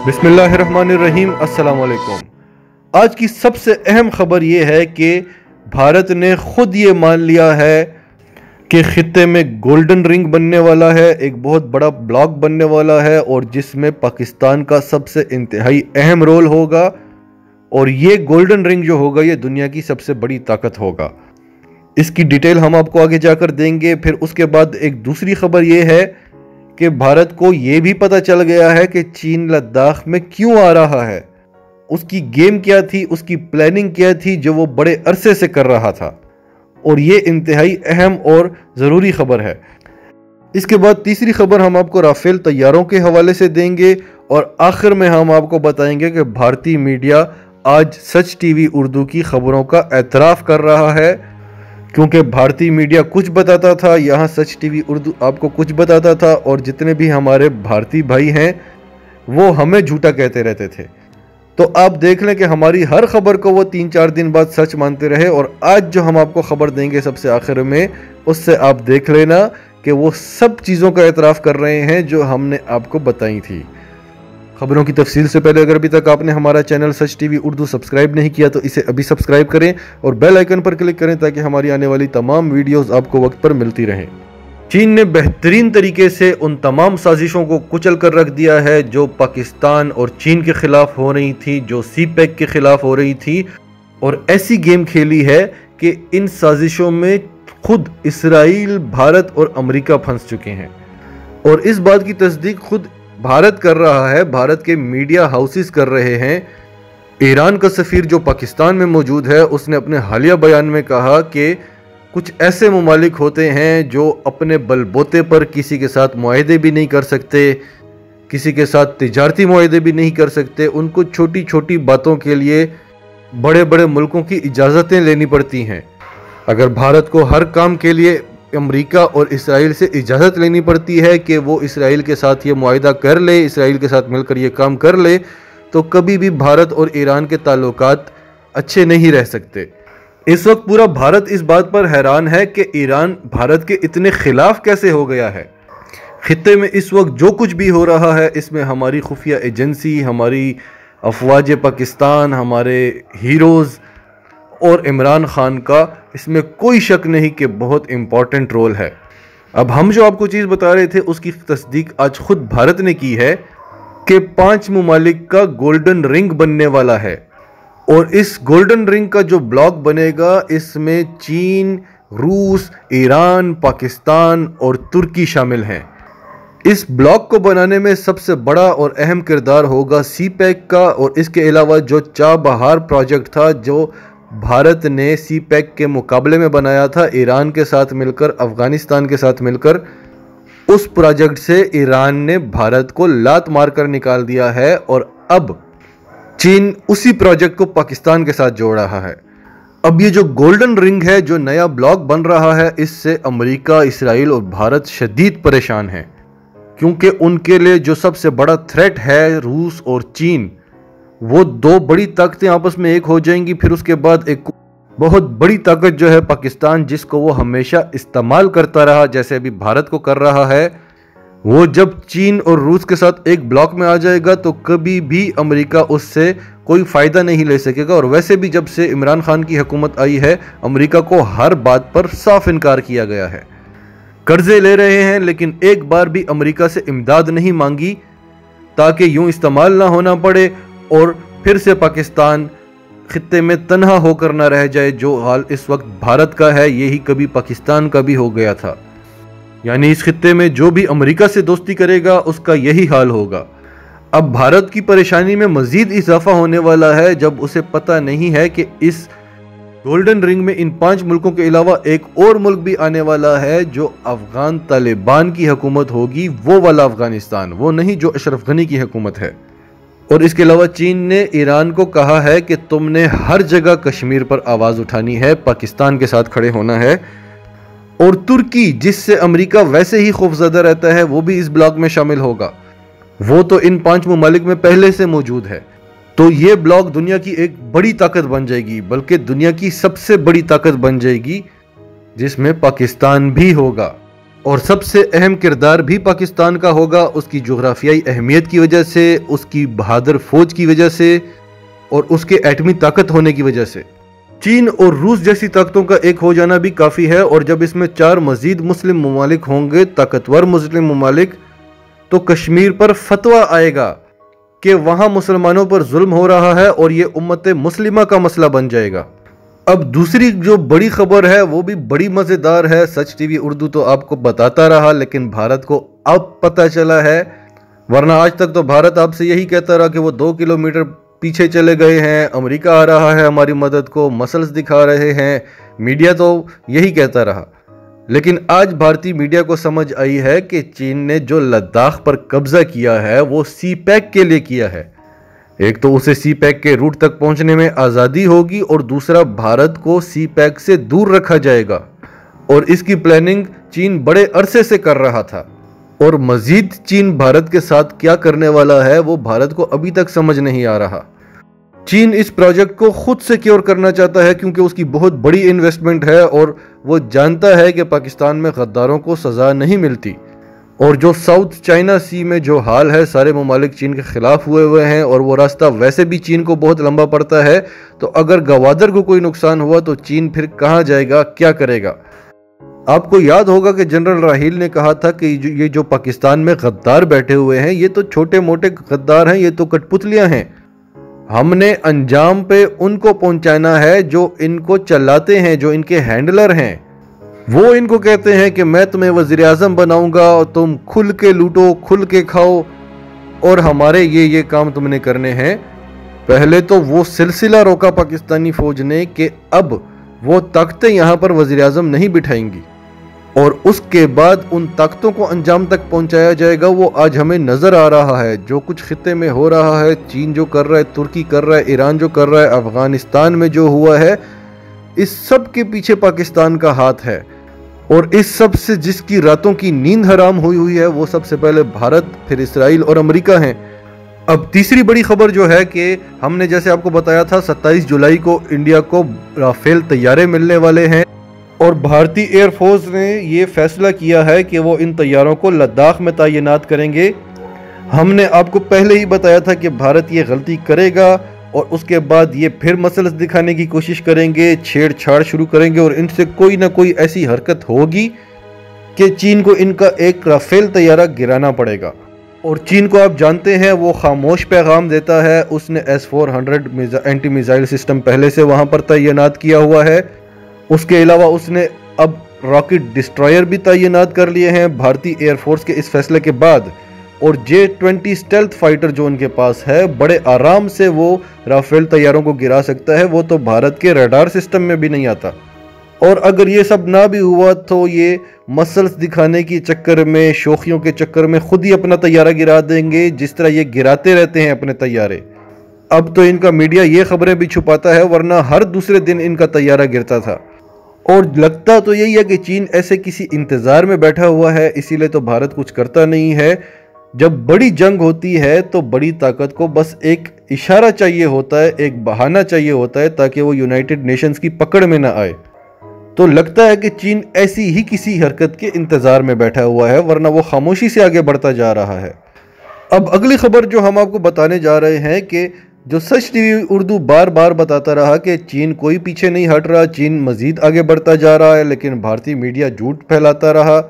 बिस्मिल्लाहिर्रहमानिर्रहीम, अस्सलाम वालेकुम। आज की सबसे अहम खबर यह है कि भारत ने खुद ये मान लिया है कि खित्ते में गोल्डन रिंग बनने वाला है, एक बहुत बड़ा ब्लॉक बनने वाला है और जिसमें पाकिस्तान का सबसे इंतहाई अहम रोल होगा। और ये गोल्डन रिंग जो होगा ये दुनिया की सबसे बड़ी ताकत होगा। इसकी डिटेल हम आपको आगे जाकर देंगे। फिर उसके बाद एक दूसरी खबर ये है कि भारत को ये भी पता चल गया है कि चीन लद्दाख में क्यों आ रहा है, उसकी गेम क्या थी, उसकी प्लानिंग क्या थी जो वो बड़े अरसे से कर रहा था। और ये इंतहाई अहम और ज़रूरी खबर है। इसके बाद तीसरी खबर हम आपको राफेल तैयारों के हवाले से देंगे और आखिर में हम आपको बताएंगे कि भारतीय मीडिया आज सच टीवी उर्दू की खबरों का एतराफ़ कर रहा है, क्योंकि भारतीय मीडिया कुछ बताता था, यहाँ सच टीवी उर्दू आपको कुछ बताता था और जितने भी हमारे भारतीय भाई हैं वो हमें झूठा कहते रहते थे। तो आप देख लें कि हमारी हर खबर को वो 3-4 दिन बाद सच मानते रहे। और आज जो हम आपको खबर देंगे सबसे आखिर में, उससे आप देख लेना कि वो सब चीज़ों का एतराफ़ कर रहे हैं जो हमने आपको बताई थी। खबरों की तफसील से पहले अगर अभी तक आपने हमारा चैनल सच टीवी उर्दू सब्सक्राइब नहीं किया तो इसे अभी सब्सक्राइब करें और बेल आइकन पर क्लिक करें ताकि हमारी आने वाली तमाम वीडियोस आपको वक्त पर मिलती रहें। चीन ने बेहतरीन तरीके से उन तमाम साजिशों को कुचल कर रख दिया है जो पाकिस्तान और चीन के खिलाफ हो रही थी, जो CPEC के खिलाफ हो रही थी, और ऐसी गेम खेली है कि इन साजिशों में खुद इसराइल, भारत और अमेरिका फंस चुके हैं। और इस बात की तस्दीक खुद भारत कर रहा है, भारत के मीडिया हाउसेस कर रहे हैं। ईरान का सफ़ीर जो पाकिस्तान में मौजूद है उसने अपने हालिया बयान में कहा कि कुछ ऐसे ममालिक होते हैं जो अपने बलबूते पर किसी के साथ मुआहदे भी नहीं कर सकते, किसी के साथ तिजारती मुआहदे भी नहीं कर सकते। उनको छोटी छोटी बातों के लिए बड़े बड़े मुल्कों की इजाज़तें लेनी पड़ती हैं। अगर भारत को हर काम के लिए अमेरिका और इसराइल से इजाज़त लेनी पड़ती है कि वो इसराइल के साथ ये मुआहदा कर ले, इसराइल के साथ मिलकर ये काम कर ले, तो कभी भी भारत और ईरान के ताल्लुकात अच्छे नहीं रह सकते। इस वक्त पूरा भारत इस बात पर हैरान है कि ईरान भारत के इतने खिलाफ कैसे हो गया है। खित्ते में इस वक्त जो कुछ भी हो रहा है इसमें हमारी खुफिया एजेंसी, हमारी अफवाज पाकिस्तान, हमारे हीरोज़ और इमरान खान का इसमें कोई शक नहीं कि बहुत इम्पॉर्टेंट रोल है। अब हम जो आपको चीज़ बता रहे थे उसकी तस्दीक आज खुद भारत ने की है कि 5 ममालिक का गोल्डन रिंग बनने वाला है। और इस गोल्डन रिंग का जो ब्लॉक बनेगा इसमें चीन, रूस, ईरान, पाकिस्तान और तुर्की शामिल हैं। इस ब्लॉक को बनाने में सबसे बड़ा और अहम किरदार होगा CPEC का। और इसके अलावा जो चाबहार प्रोजेक्ट था जो भारत ने CPEC के मुकाबले में बनाया था ईरान के साथ मिलकर, अफ़गानिस्तान के साथ मिलकर, उस प्रोजेक्ट से ईरान ने भारत को लात मारकर निकाल दिया है। और अब चीन उसी प्रोजेक्ट को पाकिस्तान के साथ जोड़ रहा है। अब ये जो गोल्डन रिंग है, जो नया ब्लॉक बन रहा है, इससे अमेरिका, इसराइल और भारत शदीद परेशान हैं, क्योंकि उनके लिए जो सबसे बड़ा थ्रेट है रूस और चीन, वो 2 बड़ी ताकतें आपस में एक हो जाएंगी। फिर उसके बाद एक बहुत बड़ी ताकत जो है पाकिस्तान, जिसको वो हमेशा इस्तेमाल करता रहा जैसे अभी भारत को कर रहा है, वो जब चीन और रूस के साथ एक ब्लॉक में आ जाएगा तो कभी भी अमेरिका उससे कोई फ़ायदा नहीं ले सकेगा। और वैसे भी जब से इमरान खान की हुकूमत आई है अमेरिका को हर बात पर साफ इनकार किया गया है। कर्जे ले रहे हैं लेकिन एक बार भी अमेरिका से इमदाद नहीं मांगी ताकि यूं इस्तेमाल ना होना पड़े और फिर से पाकिस्तान खित्ते में तन्हा होकर ना रह जाए। जो हाल इस वक्त भारत का है यही कभी पाकिस्तान का भी हो गया था। यानी इस खित्ते में जो भी अमेरिका से दोस्ती करेगा उसका यही हाल होगा। अब भारत की परेशानी में मजीद इजाफा होने वाला है जब उसे पता नहीं है कि इस गोल्डन रिंग में इन 5 मुल्कों के अलावा एक और मुल्क भी आने वाला है जो अफगान तालिबान की हुकूमत होगी, वो वाला अफगानिस्तान, वो नहीं जो अशरफ गनी की हुकूमत है। और इसके अलावा चीन ने ईरान को कहा है कि तुमने हर जगह कश्मीर पर आवाज़ उठानी है, पाकिस्तान के साथ खड़े होना है। और तुर्की, जिससे अमेरिका वैसे ही खौफजदा रहता है, वो भी इस ब्लॉक में शामिल होगा। वो तो इन 5 ममालिक में पहले से मौजूद है। तो ये ब्लॉक दुनिया की एक बड़ी ताकत बन जाएगी, बल्कि दुनिया की सबसे बड़ी ताकत बन जाएगी, जिसमें पाकिस्तान भी होगा। और सबसे अहम किरदार भी पाकिस्तान का होगा, उसकी जोग्राफियाई अहमियत की वजह से, उसकी बहादुर फौज की वजह से और उसके एटमी ताकत होने की वजह से। चीन और रूस जैसी ताकतों का एक हो जाना भी काफ़ी है, और जब इसमें 4 मजीद मुस्लिम ममालिक होंगे, ताकतवर मुस्लिम ममालिक, तो कश्मीर पर फतवा आएगा कि वहाँ मुसलमानों पर जुल्म हो रहा है और ये उम्मत मुस्लिमा का मसला बन जाएगा। अब दूसरी जो बड़ी खबर है वो भी बड़ी मज़ेदार है। सच टीवी उर्दू तो आपको बताता रहा, लेकिन भारत को अब पता चला है, वरना आज तक तो भारत आपसे यही कहता रहा कि वो 2 किलोमीटर पीछे चले गए हैं, अमेरिका आ रहा है हमारी मदद को, मसल्स दिखा रहे हैं, मीडिया तो यही कहता रहा। लेकिन आज भारतीय मीडिया को समझ आई है कि चीन ने जो लद्दाख पर कब्जा किया है वो सी पैक के लिए किया है। एक तो उसे सी पैक के रूट तक पहुंचने में आज़ादी होगी, और दूसरा भारत को सी पैक से दूर रखा जाएगा, और इसकी प्लानिंग चीन बड़े अरसे से कर रहा था। और मजीद चीन भारत के साथ क्या करने वाला है वो भारत को अभी तक समझ नहीं आ रहा। चीन इस प्रोजेक्ट को खुद सिक्योर करना चाहता है क्योंकि उसकी बहुत बड़ी इन्वेस्टमेंट है, और वो जानता है कि पाकिस्तान में गद्दारों को सज़ा नहीं मिलती। और जो साउथ चाइना सी में जो हाल है, सारे ममालिक चीन के खिलाफ हुए हैं, और वो रास्ता वैसे भी चीन को बहुत लंबा पड़ता है, तो अगर गवादर को कोई नुकसान हुआ तो चीन फिर कहाँ जाएगा, क्या करेगा। आपको याद होगा कि जनरल राहील ने कहा था कि ये जो पाकिस्तान में गद्दार बैठे हुए हैं ये तो छोटे मोटे गद्दार हैं, ये तो कठपुतलियां हैं, हमने अंजाम पे उनको पहुंचाना है जो इनको चलाते हैं, जो इनके हैंडलर हैं। वो इनको कहते हैं कि मैं तुम्हें वज़ीर आज़म बनाऊंगा और तुम खुल के लूटो, खुल के खाओ, और हमारे ये काम तुमने करने हैं। पहले तो वो सिलसिला रोका पाकिस्तानी फौज ने कि अब वो ताकतें यहाँ पर वज़ीर आज़म नहीं बिठाएंगी, और उसके बाद उन ताकतों को अंजाम तक पहुंचाया जाएगा। वो आज हमें नज़र आ रहा है, जो कुछ खित्ते में हो रहा है, चीन जो कर रहा है, तुर्की कर रहा है, ईरान जो कर रहा है, अफगानिस्तान में जो हुआ है, इस सब के पीछे पाकिस्तान का हाथ है। और इस सब से जिसकी रातों की नींद हराम हुई है वो सबसे पहले भारत, फिर इसराइल और अमेरिका हैं। अब तीसरी बड़ी खबर जो है कि हमने जैसे आपको बताया था 27 जुलाई को इंडिया को राफेल तैयारे मिलने वाले हैं, और भारतीय एयरफोर्स ने ये फैसला किया है कि वो इन तैयारों को लद्दाख में तैनात करेंगे। हमने आपको पहले ही बताया था कि भारत ये गलती करेगा और उसके बाद ये फिर मसल्स दिखाने की कोशिश करेंगे, छेड़छाड़ शुरू करेंगे, और इनसे कोई ना कोई ऐसी हरकत होगी कि चीन को इनका एक राफेल तैयारा गिराना पड़ेगा। और चीन को आप जानते हैं वो खामोश पैगाम देता है। उसने S-400 एंटी मिसाइल सिस्टम पहले से वहाँ पर तैनात किया हुआ है। उसके अलावा उसने अब रॉकेट डिस्ट्रॉयर भी तैनात कर लिए हैं भारतीय एयरफोर्स के इस फैसले के बाद। और J-20 स्टेल्थ फाइटर जो उनके पास है, बड़े आराम से वो राफेल तैयारों को गिरा सकता है। वो तो भारत के रडार सिस्टम में भी नहीं आता। और अगर ये सब ना भी हुआ तो ये मसल्स दिखाने के चक्कर में, शोखियों के चक्कर में खुद ही अपना तैयारा गिरा देंगे, जिस तरह ये गिराते रहते हैं अपने तैयारे। अब तो इनका मीडिया ये खबरें भी छुपाता है, वरना हर दूसरे दिन इनका तैयारा गिरता था। और लगता तो यही है कि चीन ऐसे किसी इंतज़ार में बैठा हुआ है, इसीलिए तो भारत कुछ करता नहीं है। जब बड़ी जंग होती है तो बड़ी ताकत को बस एक इशारा चाहिए होता है, एक बहाना चाहिए होता है, ताकि वो यूनाइटेड नेशंस की पकड़ में ना आए। तो लगता है कि चीन ऐसी ही किसी हरकत के इंतज़ार में बैठा हुआ है, वरना वो खामोशी से आगे बढ़ता जा रहा है। अब अगली खबर जो हम आपको बताने जा रहे हैं कि जो सच टीवी उर्दू बार बार बताता रहा कि चीन कोई पीछे नहीं हट रहा, चीन मज़ीद आगे बढ़ता जा रहा है, लेकिन भारतीय मीडिया झूठ फैलाता रहा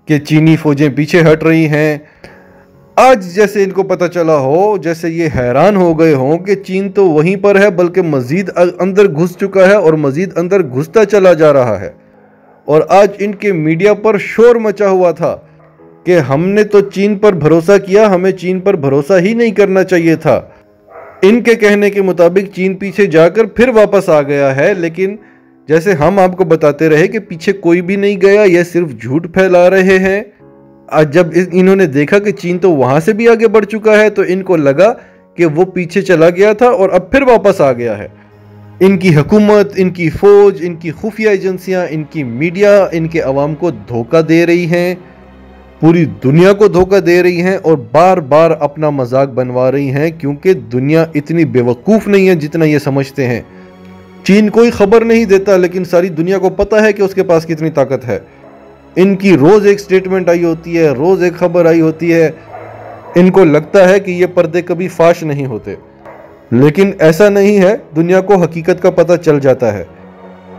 कि चीनी फौजें पीछे हट रही हैं। आज जैसे इनको पता चला हो, जैसे ये हैरान हो गए हों कि चीन तो वहीं पर है, बल्कि मज़ीद अंदर घुस चुका है और मज़ीद अंदर घुसता चला जा रहा है। और आज इनके मीडिया पर शोर मचा हुआ था कि हमने तो चीन पर भरोसा किया, हमें चीन पर भरोसा ही नहीं करना चाहिए था। इनके कहने के मुताबिक चीन पीछे जाकर फिर वापस आ गया है, लेकिन जैसे हम आपको बताते रहे कि पीछे कोई भी नहीं गया, ये सिर्फ झूठ फैला रहे हैं। आज जब इन्होंने देखा कि चीन तो वहां से भी आगे बढ़ चुका है, तो इनको लगा कि वो पीछे चला गया था और अब फिर वापस आ गया है। इनकी हुकूमत, इनकी फौज, इनकी खुफिया एजेंसियां, इनकी मीडिया इनके अवाम को धोखा दे रही हैं, पूरी दुनिया को धोखा दे रही हैं और बार बार अपना मजाक बनवा रही हैं, क्योंकि दुनिया इतनी बेवकूफ़ नहीं है जितना ये समझते हैं। चीन कोई खबर नहीं देता, लेकिन सारी दुनिया को पता है कि उसके पास कितनी ताकत है। इनकी रोज़ एक स्टेटमेंट आई होती है, रोज़ एक खबर आई होती है। इनको लगता है कि ये पर्दे कभी फाश नहीं होते, लेकिन ऐसा नहीं है। दुनिया को हकीकत का पता चल जाता है।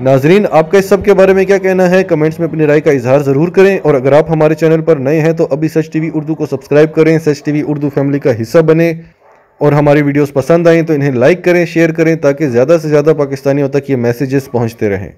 नाजरीन, आपका इस सब के बारे में क्या कहना है? कमेंट्स में अपनी राय का इजहार ज़रूर करें। और अगर आप हमारे चैनल पर नए हैं तो अभी सच टीवी उर्दू को सब्सक्राइब करें, सच टीवी उर्दू फैमिली का हिस्सा बने। और हमारी वीडियोस पसंद आएँ तो इन्हें लाइक करें, शेयर करें, ताकि ज़्यादा से ज़्यादा पाकिस्तानियों तक ये मैसेजेस पहुँचते रहें।